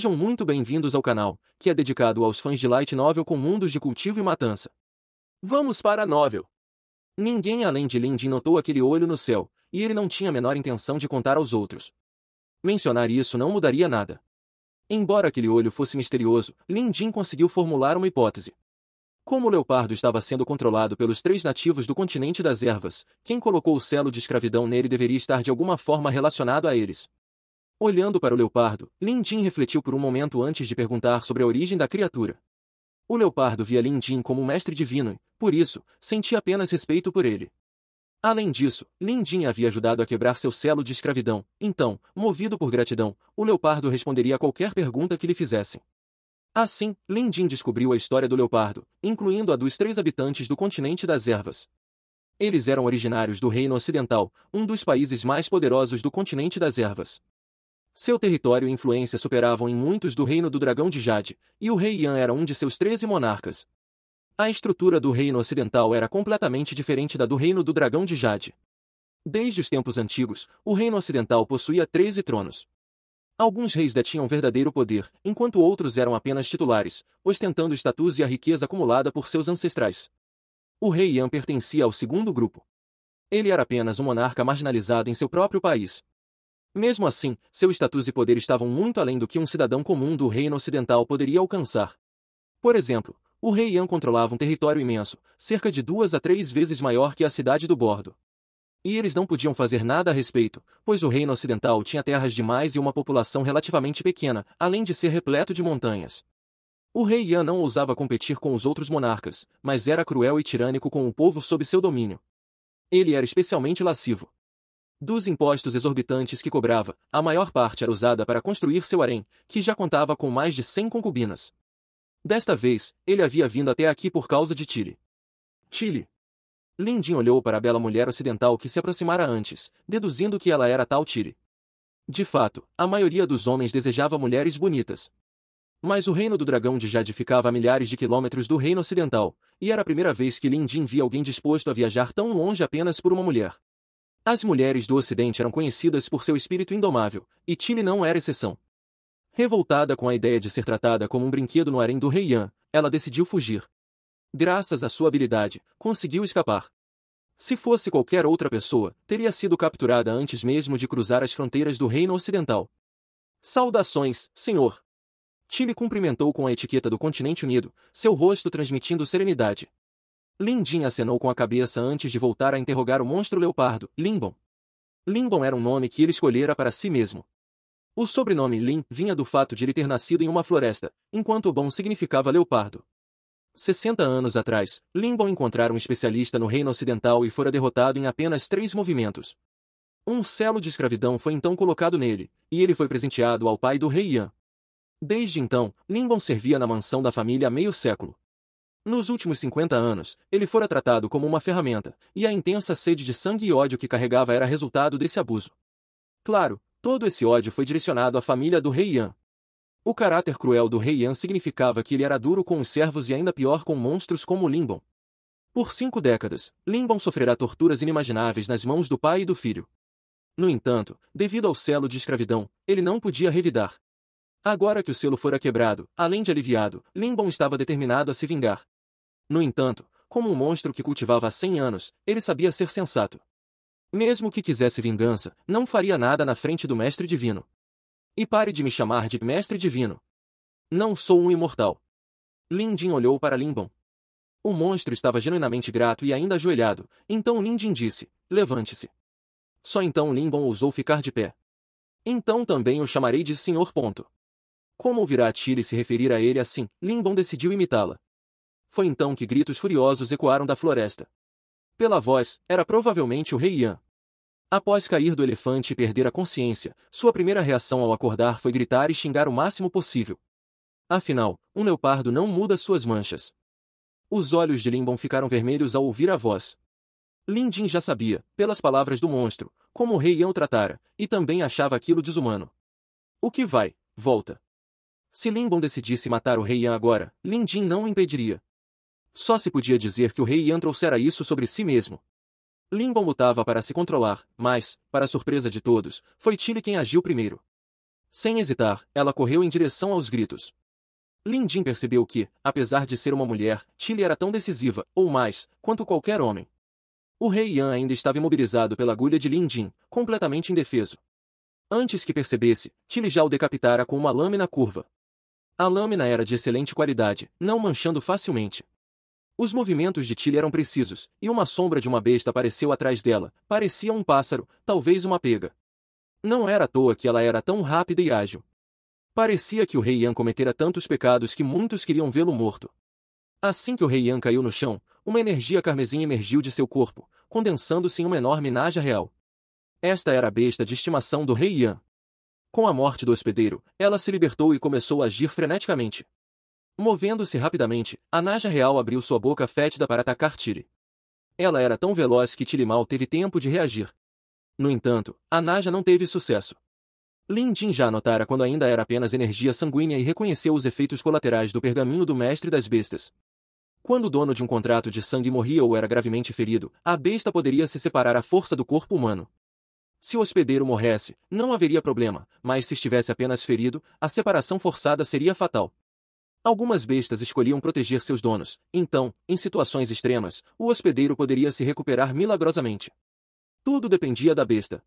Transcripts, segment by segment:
Sejam muito bem-vindos ao canal, que é dedicado aos fãs de Light Novel com mundos de cultivo e matança. Vamos para a novel! Ninguém além de Lin Jin notou aquele olho no céu, e ele não tinha a menor intenção de contar aos outros. Mencionar isso não mudaria nada. Embora aquele olho fosse misterioso, Lin Jin conseguiu formular uma hipótese. Como o leopardo estava sendo controlado pelos 3 nativos do continente das ervas, quem colocou o selo de escravidão nele deveria estar de alguma forma relacionado a eles. Olhando para o leopardo, Lin Jin refletiu por um momento antes de perguntar sobre a origem da criatura. O leopardo via Lin Jin como um mestre divino e, por isso, sentia apenas respeito por ele. Além disso, Lin Jin havia ajudado a quebrar seu selo de escravidão, então, movido por gratidão, o leopardo responderia a qualquer pergunta que lhe fizessem. Assim, Lin Jin descobriu a história do leopardo, incluindo a dos 3 habitantes do continente das ervas. Eles eram originários do Reino Ocidental, um dos países mais poderosos do continente das ervas. Seu território e influência superavam em muitos do Reino do Dragão de Jade, e o rei Yan era um de seus 13 monarcas. A estrutura do Reino Ocidental era completamente diferente da do Reino do Dragão de Jade. Desde os tempos antigos, o Reino Ocidental possuía 13 tronos. Alguns reis detinham verdadeiro poder, enquanto outros eram apenas titulares, ostentando o status e a riqueza acumulada por seus ancestrais. O rei Yan pertencia ao segundo grupo. Ele era apenas um monarca marginalizado em seu próprio país. Mesmo assim, seu status e poder estavam muito além do que um cidadão comum do Reino Ocidental poderia alcançar. Por exemplo, o rei Yan controlava um território imenso, cerca de 2 a 3 vezes maior que a cidade do Bordo. E eles não podiam fazer nada a respeito, pois o Reino Ocidental tinha terras demais e uma população relativamente pequena, além de ser repleto de montanhas. O rei Yan não ousava competir com os outros monarcas, mas era cruel e tirânico com o povo sob seu domínio. Ele era especialmente lascivo. Dos impostos exorbitantes que cobrava, a maior parte era usada para construir seu harém, que já contava com mais de 100 concubinas. Desta vez, ele havia vindo até aqui por causa de Tilly. Tilly. Lin Jin olhou para a bela mulher ocidental que se aproximara antes, deduzindo que ela era tal Tilly. De fato, a maioria dos homens desejava mulheres bonitas. Mas o reino do dragão de Jade ficava a milhares de quilômetros do reino ocidental, e era a primeira vez que Lin Jin via alguém disposto a viajar tão longe apenas por uma mulher. As mulheres do Ocidente eram conhecidas por seu espírito indomável, e Tilly não era exceção. Revoltada com a ideia de ser tratada como um brinquedo no harém do rei Yan, ela decidiu fugir. Graças à sua habilidade, conseguiu escapar. Se fosse qualquer outra pessoa, teria sido capturada antes mesmo de cruzar as fronteiras do Reino Ocidental. Saudações, senhor! Tilly cumprimentou com a etiqueta do Continente Unido, seu rosto transmitindo serenidade. Lin Jin acenou com a cabeça antes de voltar a interrogar o monstro leopardo, Linbon. Linbon era um nome que ele escolhera para si mesmo. O sobrenome Lin vinha do fato de ele ter nascido em uma floresta, enquanto Bon significava leopardo. 60 anos atrás, Linbon encontrara um especialista no Reino Ocidental e fora derrotado em apenas 3 movimentos. Um selo de escravidão foi então colocado nele, e ele foi presenteado ao pai do rei Yan. Desde então, Linbon servia na mansão da família há meio século. Nos últimos 50 anos, ele fora tratado como uma ferramenta, e a intensa sede de sangue e ódio que carregava era resultado desse abuso. Claro, todo esse ódio foi direcionado à família do rei Yan. O caráter cruel do rei Yan significava que ele era duro com os servos e ainda pior com monstros como Linbon. Por 5 décadas, Linbon sofrerá torturas inimagináveis nas mãos do pai e do filho. No entanto, devido ao selo de escravidão, ele não podia revidar. Agora que o selo fora quebrado, além de aliviado, Linbon estava determinado a se vingar. No entanto, como um monstro que cultivava há 100 anos, ele sabia ser sensato. Mesmo que quisesse vingança, não faria nada na frente do Mestre Divino. E pare de me chamar de Mestre Divino. Não sou um imortal. Lin Jin olhou para Linbon. O monstro estava genuinamente grato e ainda ajoelhado, então Lin Jin disse, levante-se. Só então Linbon ousou ficar de pé. Então também o chamarei de Senhor. Como ouvirá Tilly se referir a ele assim, Linbon decidiu imitá-la. Foi então que gritos furiosos ecoaram da floresta. Pela voz, era provavelmente o rei Yan. Após cair do elefante e perder a consciência, sua primeira reação ao acordar foi gritar e xingar o máximo possível. Afinal, um leopardo não muda suas manchas. Os olhos de Linbon ficaram vermelhos ao ouvir a voz. Lin Jin já sabia, pelas palavras do monstro, como o rei Yan o tratara, e também achava aquilo desumano. O que vai, volta. Se Linbon decidisse matar o rei Yan agora, Lin Jin não o impediria. Só se podia dizer que o rei Yan trouxera isso sobre si mesmo. Linbon lutava para se controlar, mas, para a surpresa de todos, foi Tilly quem agiu primeiro. Sem hesitar, ela correu em direção aos gritos. Lin Jin percebeu que, apesar de ser uma mulher, Tilly era tão decisiva, ou mais, quanto qualquer homem. O rei Yan ainda estava imobilizado pela agulha de Lin Jin, completamente indefeso. Antes que percebesse, Tilly já o decapitara com uma lâmina curva. A lâmina era de excelente qualidade, não manchando facilmente. Os movimentos de Tilly eram precisos, e uma sombra de uma besta apareceu atrás dela, parecia um pássaro, talvez uma pega. Não era à toa que ela era tão rápida e ágil. Parecia que o rei Yan cometera tantos pecados que muitos queriam vê-lo morto. Assim que o rei Yan caiu no chão, uma energia carmesim emergiu de seu corpo, condensando-se em uma enorme naja real. Esta era a besta de estimação do rei Yan. Com a morte do hospedeiro, ela se libertou e começou a agir freneticamente. Movendo-se rapidamente, a naja real abriu sua boca fétida para atacar Tilly. Ela era tão veloz que Tilly mal teve tempo de reagir. No entanto, a naja não teve sucesso. Lin Jin já notara quando ainda era apenas energia sanguínea e reconheceu os efeitos colaterais do pergaminho do mestre das bestas. Quando o dono de um contrato de sangue morria ou era gravemente ferido, a besta poderia se separar à força do corpo humano. Se o hospedeiro morresse, não haveria problema, mas se estivesse apenas ferido, a separação forçada seria fatal. Algumas bestas escolhiam proteger seus donos, então, em situações extremas, o hospedeiro poderia se recuperar milagrosamente. Tudo dependia da besta.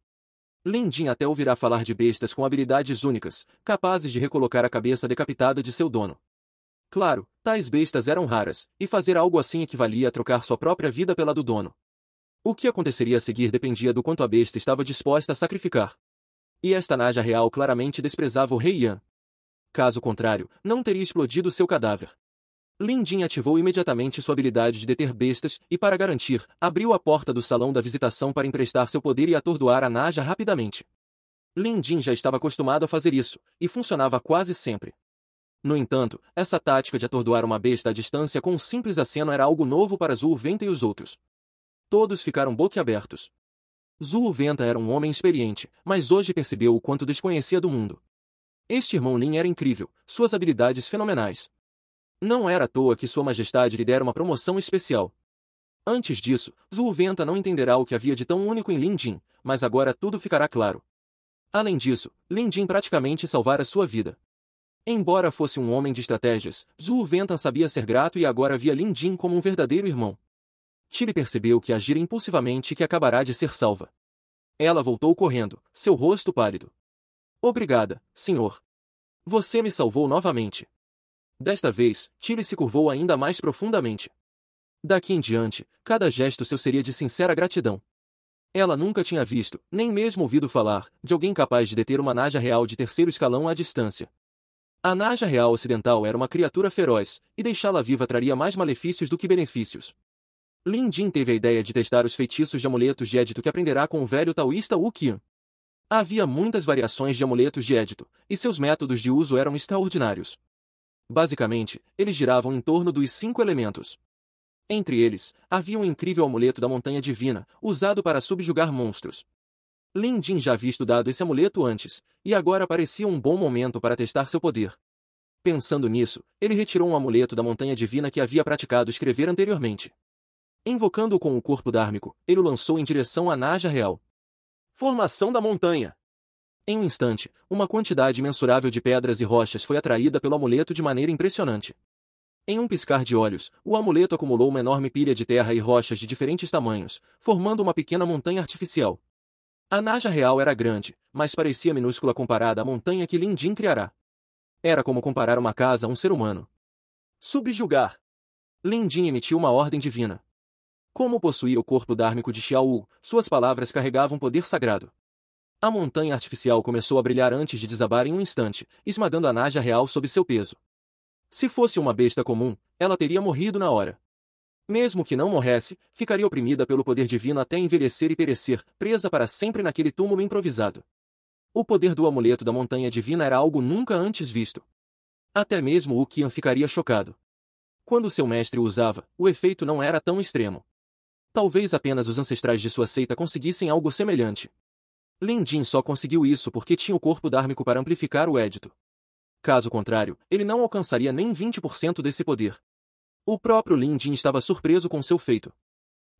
Lin Jin até ouvirá falar de bestas com habilidades únicas, capazes de recolocar a cabeça decapitada de seu dono. Claro, tais bestas eram raras, e fazer algo assim equivalia a trocar sua própria vida pela do dono. O que aconteceria a seguir dependia do quanto a besta estava disposta a sacrificar. E esta naja real claramente desprezava o rei Yan. Caso contrário, não teria explodido seu cadáver. Lin Jin ativou imediatamente sua habilidade de deter bestas e, para garantir, abriu a porta do salão da visitação para emprestar seu poder e atordoar a naja rapidamente. Lin Jin já estava acostumado a fazer isso, e funcionava quase sempre. No entanto, essa tática de atordoar uma besta à distância com um simples aceno era algo novo para Zhu Venta e os outros. Todos ficaram boquiabertos. Zhu Venta era um homem experiente, mas hoje percebeu o quanto desconhecia do mundo. Este irmão Lin era incrível, suas habilidades fenomenais. Não era à toa que Sua Majestade lhe dera uma promoção especial. Antes disso, Zhu Venta não entenderá o que havia de tão único em Lin Jin, mas agora tudo ficará claro. Além disso, Lin Jin praticamente salvara sua vida. Embora fosse um homem de estratégias, Zhu Venta sabia ser grato e agora via Lin Jin como um verdadeiro irmão. Tilly percebeu que agira impulsivamente e que acabará de ser salva. Ela voltou correndo, seu rosto pálido. Obrigada, senhor. Você me salvou novamente. Desta vez, Tilly se curvou ainda mais profundamente. Daqui em diante, cada gesto seu seria de sincera gratidão. Ela nunca tinha visto, nem mesmo ouvido falar, de alguém capaz de deter uma naja real de terceiro escalão à distância. A naja real ocidental era uma criatura feroz, e deixá-la viva traria mais malefícios do que benefícios. Lin Jin teve a ideia de testar os feitiços de amuletos de Édito que aprenderá com o velho taoísta Wu Qian. Havia muitas variações de amuletos de Édito, e seus métodos de uso eram extraordinários. Basicamente, eles giravam em torno dos 5 elementos. Entre eles, havia um incrível amuleto da Montanha Divina, usado para subjugar monstros. Lin Jin já havia estudado esse amuleto antes, e agora parecia um bom momento para testar seu poder. Pensando nisso, ele retirou um amuleto da Montanha Divina que havia praticado escrever anteriormente. Invocando-o com o corpo dármico, ele o lançou em direção à naja real. Formação da montanha! Em um instante, uma quantidade imensurável de pedras e rochas foi atraída pelo amuleto de maneira impressionante. Em um piscar de olhos, o amuleto acumulou uma enorme pilha de terra e rochas de diferentes tamanhos, formando uma pequena montanha artificial. A naja real era grande, mas parecia minúscula comparada à montanha que Lin Jin criará. Era como comparar uma casa a um ser humano. Subjugar! Lin Jin emitiu uma ordem divina. Como possuía o corpo dármico de Xiao Wu, suas palavras carregavam poder sagrado. A montanha artificial começou a brilhar antes de desabar em um instante, esmagando a naja real sob seu peso. Se fosse uma besta comum, ela teria morrido na hora. Mesmo que não morresse, ficaria oprimida pelo poder divino até envelhecer e perecer, presa para sempre naquele túmulo improvisado. O poder do amuleto da Montanha Divina era algo nunca antes visto. Até mesmo o Qian ficaria chocado. Quando seu mestre o usava, o efeito não era tão extremo. Talvez apenas os ancestrais de sua seita conseguissem algo semelhante. Lin Jin só conseguiu isso porque tinha o corpo dármico para amplificar o édito. Caso contrário, ele não alcançaria nem 20% desse poder. O próprio Lin Jin estava surpreso com seu feito.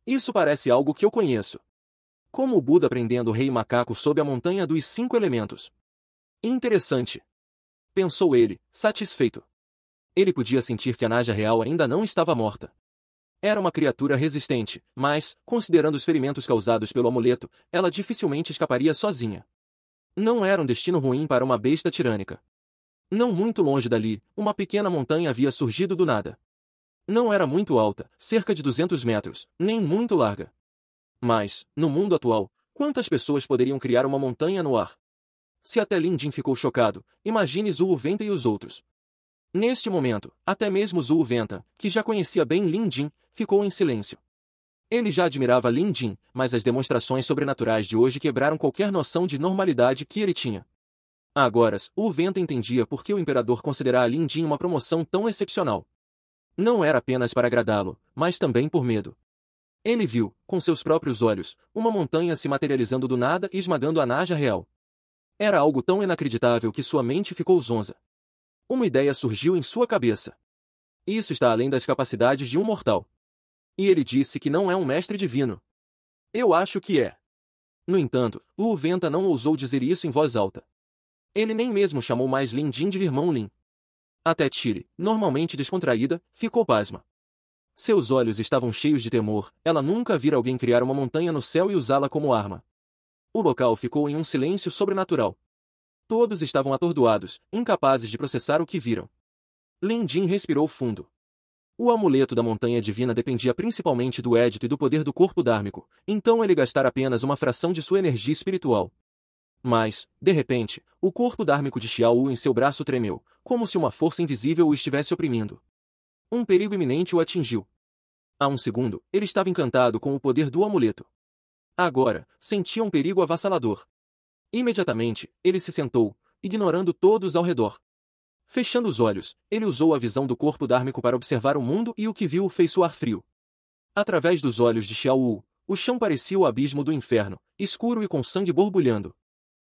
Isso parece algo que eu conheço. Como o Buda prendendo o rei macaco sob a montanha dos 5 elementos. Interessante, pensou ele, satisfeito. Ele podia sentir que a Naja real ainda não estava morta. Era uma criatura resistente, mas, considerando os ferimentos causados pelo amuleto, ela dificilmente escaparia sozinha. Não era um destino ruim para uma besta tirânica. Não muito longe dali, uma pequena montanha havia surgido do nada. Não era muito alta, cerca de 200 metros, nem muito larga. Mas, no mundo atual, quantas pessoas poderiam criar uma montanha no ar? Se até Lin Jin ficou chocado, imagine Zhu Venta e os outros. Neste momento, até mesmo Zhu Venta, que já conhecia bem Lin Jin, ficou em silêncio. Ele já admirava Lin Jin, mas as demonstrações sobrenaturais de hoje quebraram qualquer noção de normalidade que ele tinha. Agora, Zhu Venta entendia por que o imperador considerava Lin Jin uma promoção tão excepcional. Não era apenas para agradá-lo, mas também por medo. Ele viu, com seus próprios olhos, uma montanha se materializando do nada e esmagando a Naja real. Era algo tão inacreditável que sua mente ficou zonza. Uma ideia surgiu em sua cabeça. Isso está além das capacidades de um mortal. E ele disse que não é um mestre divino. Eu acho que é. No entanto, Zhu Venta não ousou dizer isso em voz alta. Ele nem mesmo chamou mais Lin Jin de irmão Lin. Até Tilly, normalmente descontraída, ficou pasma. Seus olhos estavam cheios de temor, ela nunca vira alguém criar uma montanha no céu e usá-la como arma. O local ficou em um silêncio sobrenatural. Todos estavam atordoados, incapazes de processar o que viram. Lin Jin respirou fundo. O amuleto da montanha divina dependia principalmente do édito e do poder do corpo dármico, então ele gastara apenas uma fração de sua energia espiritual. Mas, de repente, o corpo dármico de Xiao Wu em seu braço tremeu, como se uma força invisível o estivesse oprimindo. Um perigo iminente o atingiu. Há um segundo, ele estava encantado com o poder do amuleto. Agora, sentia um perigo avassalador. Imediatamente, ele se sentou, ignorando todos ao redor. Fechando os olhos, ele usou a visão do corpo dármico para observar o mundo e o que viu o fez suar frio. Através dos olhos de Xiao Wu, o chão parecia o abismo do inferno, escuro e com sangue borbulhando.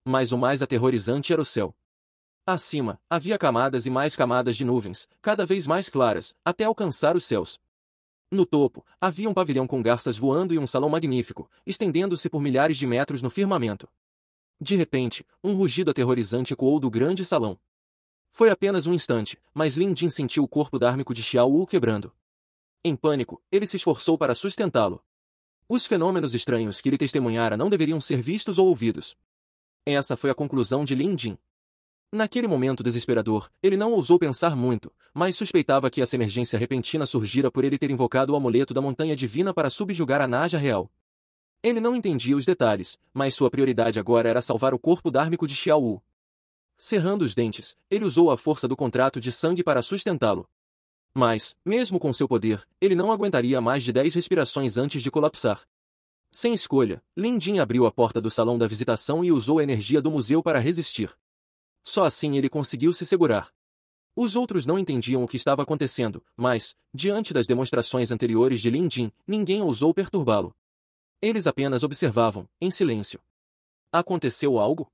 Mas o mais aterrorizante era o céu. Acima, havia camadas e mais camadas de nuvens, cada vez mais claras, até alcançar os céus. No topo, havia um pavilhão com garças voando e um salão magnífico, estendendo-se por milhares de metros no firmamento. De repente, um rugido aterrorizante ecoou do grande salão. Foi apenas um instante, mas Lin Jin sentiu o corpo dármico de Xiao Wu quebrando. Em pânico, ele se esforçou para sustentá-lo. Os fenômenos estranhos que ele testemunhara não deveriam ser vistos ou ouvidos. Essa foi a conclusão de Lin Jin. Naquele momento desesperador, ele não ousou pensar muito, mas suspeitava que essa emergência repentina surgira por ele ter invocado o amuleto da montanha divina para subjugar a Naja real. Ele não entendia os detalhes, mas sua prioridade agora era salvar o corpo dármico de Xiao Wu. Cerrando os dentes, ele usou a força do contrato de sangue para sustentá-lo. Mas, mesmo com seu poder, ele não aguentaria mais de 10 respirações antes de colapsar. Sem escolha, Lin Jin abriu a porta do salão da visitação e usou a energia do museu para resistir. Só assim ele conseguiu se segurar. Os outros não entendiam o que estava acontecendo, mas, diante das demonstrações anteriores de Lin Jin, ninguém ousou perturbá-lo. Eles apenas observavam, em silêncio. Aconteceu algo?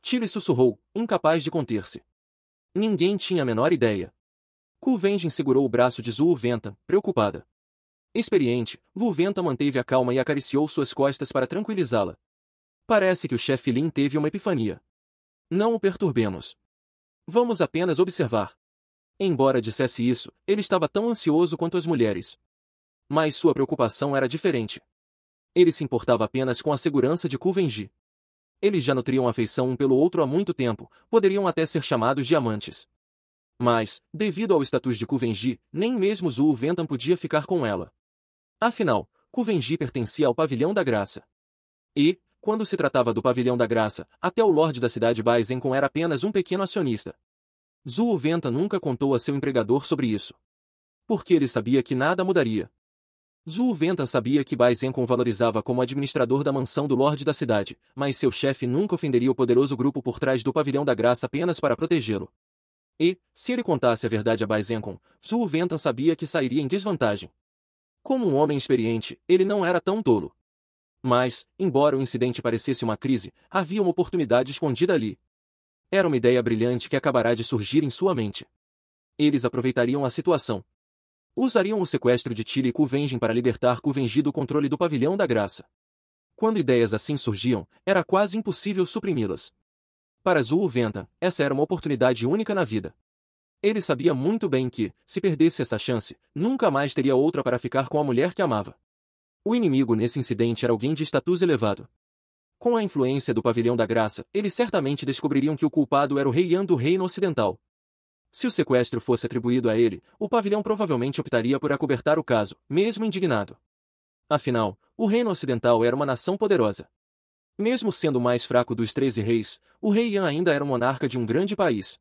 Tilly sussurrou, incapaz de conter-se. Ninguém tinha a menor ideia. Ku Venjin segurou o braço de Zhu Venta, preocupada. Experiente, Zhu Venta manteve a calma e acariciou suas costas para tranquilizá-la. Parece que o chefe Lin teve uma epifania. Não o perturbemos. Vamos apenas observar. Embora dissesse isso, ele estava tão ansioso quanto as mulheres. Mas sua preocupação era diferente. Ele se importava apenas com a segurança de Ku Venji. Eles já nutriam afeição um pelo outro há muito tempo, poderiam até ser chamados de amantes. Mas, devido ao status de Ku Venji, nem mesmo Zhu Ventan podia ficar com ela. Afinal, Ku Venji pertencia ao Pavilhão da Graça. E, quando se tratava do Pavilhão da Graça, até o Lorde da cidade Bai Zenkon era apenas um pequeno acionista. Zhu Ventan nunca contou a seu empregador sobre isso. Porque ele sabia que nada mudaria. Zhu Ventan sabia que Bai Zenkon valorizava como administrador da mansão do Lorde da cidade, mas seu chefe nunca ofenderia o poderoso grupo por trás do Pavilhão da Graça apenas para protegê-lo. E, se ele contasse a verdade a Bai Zenkon, Zhu Ventan sabia que sairia em desvantagem. Como um homem experiente, ele não era tão tolo. Mas, embora o incidente parecesse uma crise, havia uma oportunidade escondida ali. Era uma ideia brilhante que acabará de surgir em sua mente. Eles aproveitariam a situação. Usariam o sequestro de Tilly e Ku Venjin para libertar Ku Venji do controle do Pavilhão da Graça. Quando ideias assim surgiam, era quase impossível suprimi-las. Para Zhu Ventan, essa era uma oportunidade única na vida. Ele sabia muito bem que, se perdesse essa chance, nunca mais teria outra para ficar com a mulher que amava. O inimigo nesse incidente era alguém de status elevado. Com a influência do Pavilhão da Graça, eles certamente descobririam que o culpado era o rei Yan do Reino Ocidental. Se o sequestro fosse atribuído a ele, o Pavilhão provavelmente optaria por acobertar o caso, mesmo indignado. Afinal, o Reino Ocidental era uma nação poderosa. Mesmo sendo o mais fraco dos 13 reis, o rei Yan ainda era um monarca de um grande país.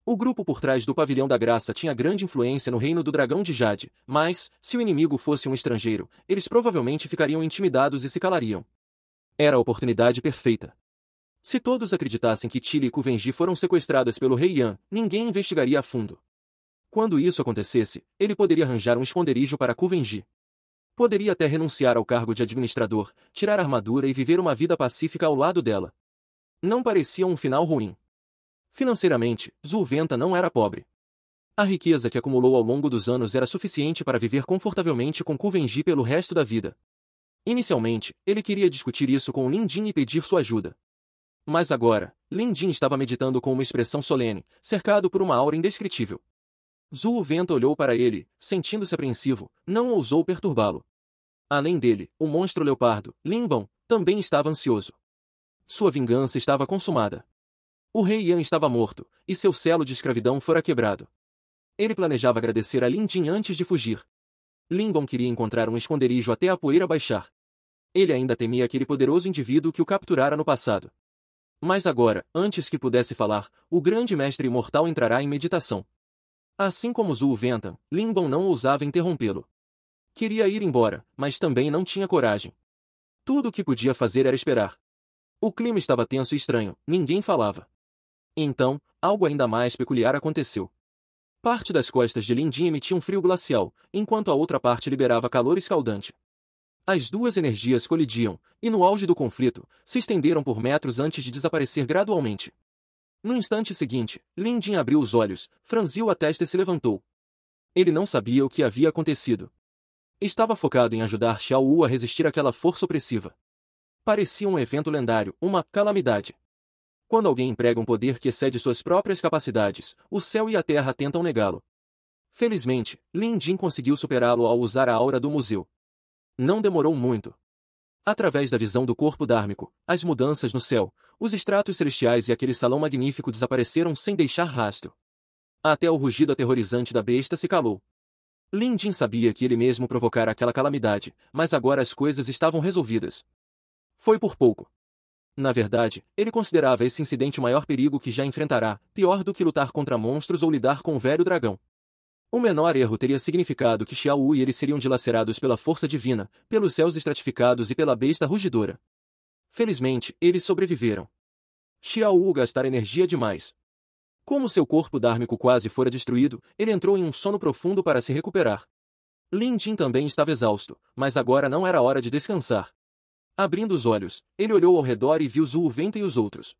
O grupo por trás do Pavilhão da Graça tinha grande influência no reino do Dragão de Jade, mas, se o inimigo fosse um estrangeiro, eles provavelmente ficariam intimidados e se calariam. Era a oportunidade perfeita. Se todos acreditassem que Tili e Kuvenji foram sequestradas pelo rei Yan, ninguém investigaria a fundo. Quando isso acontecesse, ele poderia arranjar um esconderijo para Kuvenji. Poderia até renunciar ao cargo de administrador, tirar a armadura e viver uma vida pacífica ao lado dela. Não parecia um final ruim. Financeiramente, Zhu Ventan não era pobre. A riqueza que acumulou ao longo dos anos era suficiente para viver confortavelmente com Kuvenji pelo resto da vida. Inicialmente, ele queria discutir isso com Lin Jin e pedir sua ajuda. Mas agora, Lin Jin estava meditando com uma expressão solene, cercado por uma aura indescritível. Zhu Ventan olhou para ele, sentindo-se apreensivo, não ousou perturbá-lo. Além dele, o monstro leopardo, Lin Ban, também estava ansioso. Sua vingança estava consumada. O rei Yan estava morto, e seu selo de escravidão fora quebrado. Ele planejava agradecer a Lin Jin antes de fugir. Lin Ban queria encontrar um esconderijo até a poeira baixar. Ele ainda temia aquele poderoso indivíduo que o capturara no passado. Mas agora, antes que pudesse falar, o grande mestre imortal entrará em meditação. Assim como Zhu Ventan, Lin Ban não ousava interrompê-lo. Queria ir embora, mas também não tinha coragem. Tudo o que podia fazer era esperar. O clima estava tenso e estranho, ninguém falava. Então, algo ainda mais peculiar aconteceu. Parte das costas de Lin Jin emitia um frio glacial, enquanto a outra parte liberava calor escaldante. As duas energias colidiam, e no auge do conflito, se estenderam por metros antes de desaparecer gradualmente. No instante seguinte, Lin Jin abriu os olhos, franziu a testa e se levantou. Ele não sabia o que havia acontecido. Estava focado em ajudar Xiao Wu a resistir àquela força opressiva. Parecia um evento lendário, uma calamidade. Quando alguém emprega um poder que excede suas próprias capacidades, o céu e a terra tentam negá-lo. Felizmente, Lin Jin conseguiu superá-lo ao usar a aura do museu. Não demorou muito. Através da visão do corpo dármico, as mudanças no céu, os estratos celestiais e aquele salão magnífico desapareceram sem deixar rastro. Até o rugido aterrorizante da besta se calou. Lin Jin sabia que ele mesmo provocara aquela calamidade, mas agora as coisas estavam resolvidas. Foi por pouco. Na verdade, ele considerava esse incidente o maior perigo que já enfrentará, pior do que lutar contra monstros ou lidar com o velho dragão. O menor erro teria significado que Xiao Wu e ele seriam dilacerados pela força divina, pelos céus estratificados e pela besta rugidora. Felizmente, eles sobreviveram. Xiao Wu gastara energia demais. Como seu corpo dármico quase fora destruído, ele entrou em um sono profundo para se recuperar. Lin Jin também estava exausto, mas agora não era hora de descansar. Abrindo os olhos, ele olhou ao redor e viu Zhu Ventan e os outros.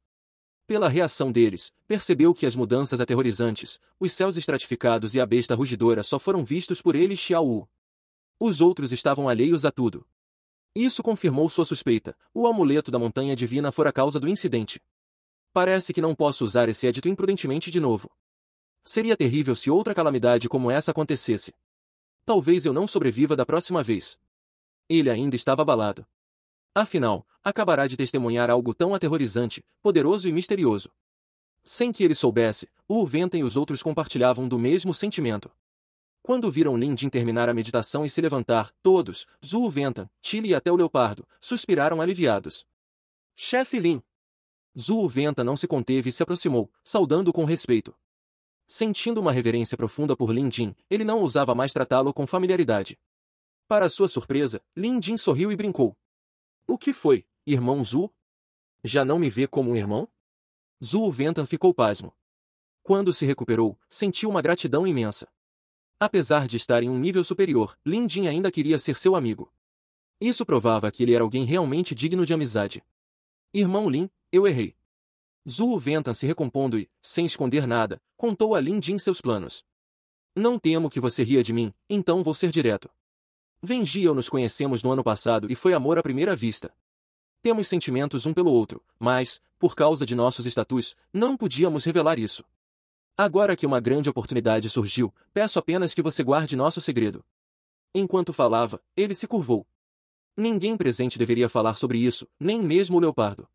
Pela reação deles, percebeu que as mudanças aterrorizantes, os céus estratificados e a besta rugidora só foram vistos por ele e Xiao Wu. Os outros estavam alheios a tudo. Isso confirmou sua suspeita, o amuleto da montanha divina fora a causa do incidente. Parece que não posso usar esse édito imprudentemente de novo. Seria terrível se outra calamidade como essa acontecesse. Talvez eu não sobreviva da próxima vez. Ele ainda estava abalado. Afinal, acabará de testemunhar algo tão aterrorizante, poderoso e misterioso. Sem que ele soubesse, o Ventan e os outros compartilhavam do mesmo sentimento. Quando viram Lin Jin terminar a meditação e se levantar, todos, Zhu Ventan, Tili e até o leopardo, suspiraram aliviados. Chefe Lin! Zhu Ventan não se conteve e se aproximou, saudando com respeito. Sentindo uma reverência profunda por Lin Jin, ele não ousava mais tratá-lo com familiaridade. Para sua surpresa, Lin Jin sorriu e brincou. O que foi, irmão Zhu? Já não me vê como um irmão? Zhu Ventan ficou pasmo. Quando se recuperou, sentiu uma gratidão imensa. Apesar de estar em um nível superior, Lin Jin ainda queria ser seu amigo. Isso provava que ele era alguém realmente digno de amizade. Irmão Lin, eu errei. Zhu Ventan se recompondo e, sem esconder nada, contou a Lin Jin seus planos. Não temo que você ria de mim, então vou ser direto. Venji e eu nos conhecemos no ano passado e foi amor à primeira vista. Temos sentimentos um pelo outro, mas, por causa de nossos estatus, não podíamos revelar isso. Agora que uma grande oportunidade surgiu, peço apenas que você guarde nosso segredo. Enquanto falava, ele se curvou. Ninguém presente deveria falar sobre isso, nem mesmo o leopardo.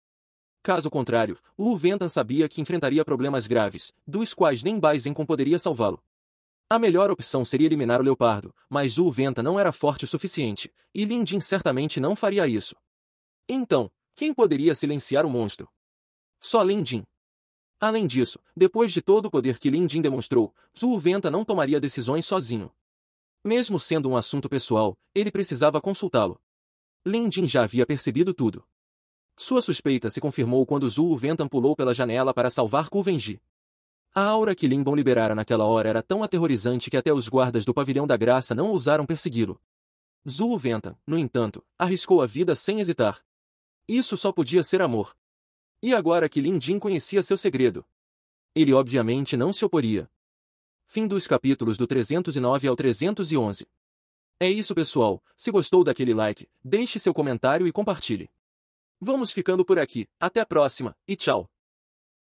Caso contrário, Lu Ventan sabia que enfrentaria problemas graves, dos quais nem Baizenko poderia salvá-lo. A melhor opção seria eliminar o leopardo, mas Lu Ventan não era forte o suficiente, e Lin Jin certamente não faria isso. Então, quem poderia silenciar o monstro? Só Lin Jin. Além disso, depois de todo o poder que Lin Jin demonstrou, Zhu Ventan não tomaria decisões sozinho. Mesmo sendo um assunto pessoal, ele precisava consultá-lo. Lin Jin já havia percebido tudo. Sua suspeita se confirmou quando Zhu Ventan pulou pela janela para salvar Ku Wenji. A aura que Lin Bon liberara naquela hora era tão aterrorizante que até os guardas do Pavilhão da Graça não ousaram persegui-lo. Zhu Ventan, no entanto, arriscou a vida sem hesitar. Isso só podia ser amor. E agora que Lin Jin conhecia seu segredo, ele obviamente não se oporia. Fim dos capítulos do 309 ao 311. É isso, pessoal. Se gostou daquele like, deixe seu comentário e compartilhe. Vamos ficando por aqui. Até a próxima, e tchau.